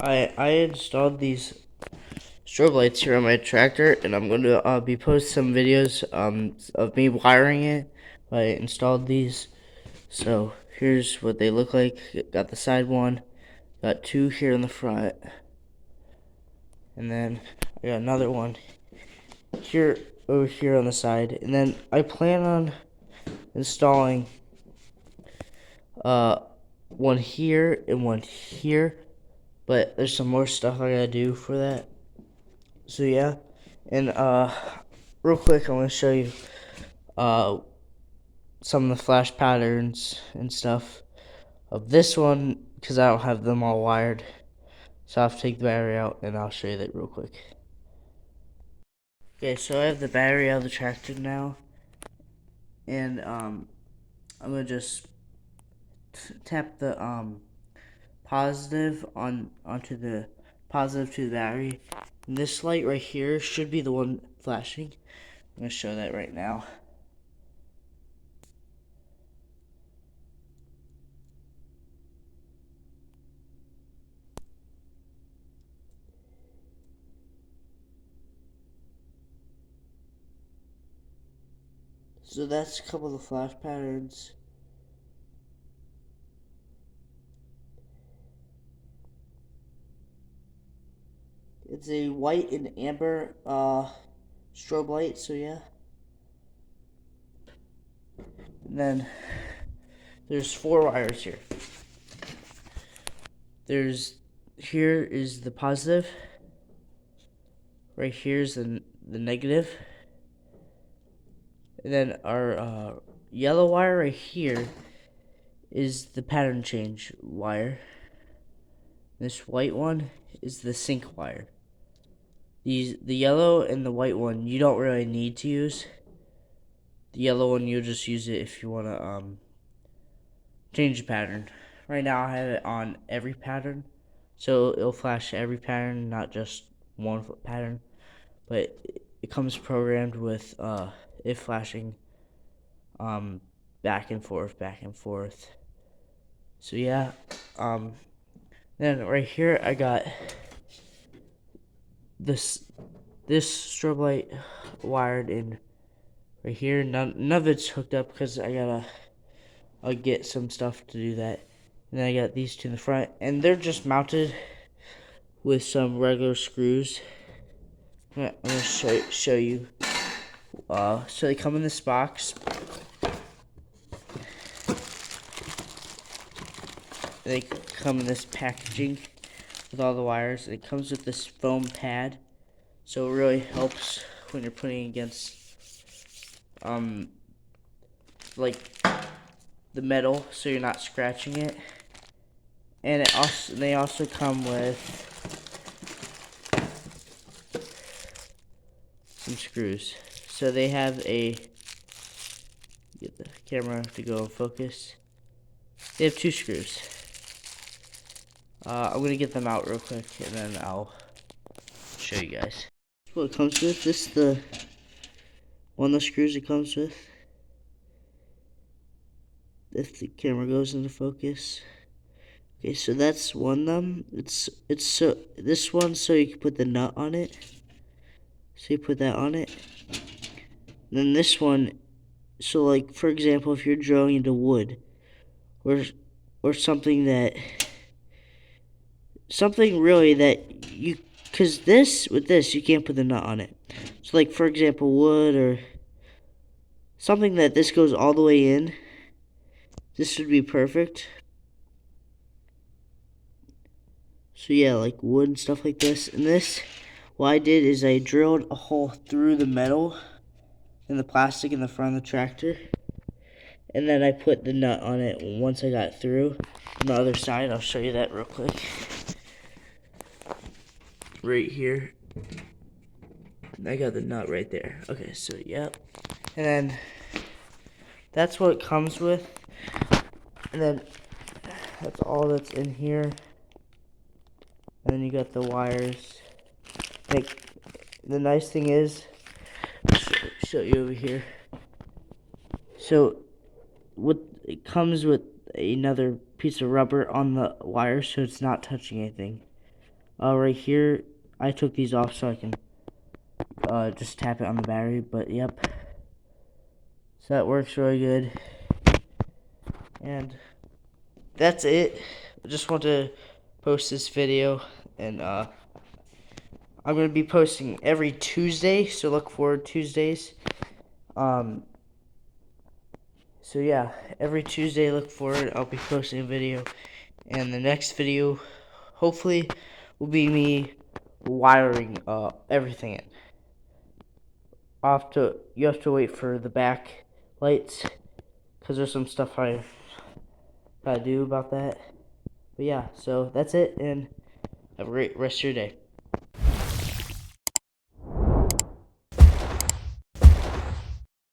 I installed these strobe lights here on my tractor, and I'm going to be post some videos of me wiring it. I installed these, so here's what they look like. Got the side one, got two here in the front, and then I got another one here over here on the side, and then I plan on installing uh one here and one here, but there's some more stuff I gotta do for that. So yeah, and real quick, I want to show you uh some of the flash patterns and stuff of this one because I don't have them all wired. So I have to take the battery out, and I'll show you that real quick. Okay, so I have the battery out of the tractor now, and I'm gonna just tap the positive onto the positive to the battery. And this light right here should be the one flashing. I'm gonna show that right now. So that's a couple of the flash patterns. It's a white and amber strobe light, so yeah. And then there's four wires here. Here is the positive. Right here's the negative. And then our yellow wire right here is the pattern change wire. This white one is the sync wire. The yellow and the white one you don't really need to use. The yellow one you'll just use it if you want to change the pattern. Right now I have it on every pattern, so it'll flash every pattern, not just one pattern. But it comes programmed with it flashing back and forth. So yeah, then right here I got this strobe light wired in right here. None of it's hooked up because I'll get some stuff to do that. And then I got these two in the front, and they're just mounted with some regular screws. I'm gonna show you. So they come in this box. They come in this packaging with all the wires. It comes with this foam pad, so it really helps when you're putting against like the metal, so you're not scratching it. And they also come with some screws. So they have get the camera to go in focus. They have two screws. I'm gonna get them out real quick, and then I'll show you guys. That's what it comes with. This is the one of the screws it comes with. If the camera goes into focus. Okay, so that's one of them. It's so this one, so you can put the nut on it. So you put that on it. And then this one, so like for example, if you're drilling into wood, or something really that you, because with this you can't put the nut on it. So like for example, wood or something that this goes all the way in. This would be perfect. So yeah, like wood and stuff like this. And this, what I did is I drilled a hole through the metal and the plastic in the front of the tractor. And then I put the nut on it once I got through. On the other side, I'll show you that real quick. Right here. I got the nut right there. Okay, so yep. And then that's what it comes with. And then that's all that's in here. And then you got the wires. Like, the nice thing is, show you over here. So, it comes with another piece of rubber on the wire, so it's not touching anything. Right here, I took these off so I can just tap it on the battery, but yep. So that works really good. And that's it. I just want to post this video, and I'm going to be posting every Tuesday, so look forward to Tuesdays. So yeah, every Tuesday look forward, I'll be posting a video, and the next video, hopefully, will be me wiring everything in. You have to wait for the back lights, because there's some stuff I gotta do about that. But yeah, so that's it, and have a great rest of your day.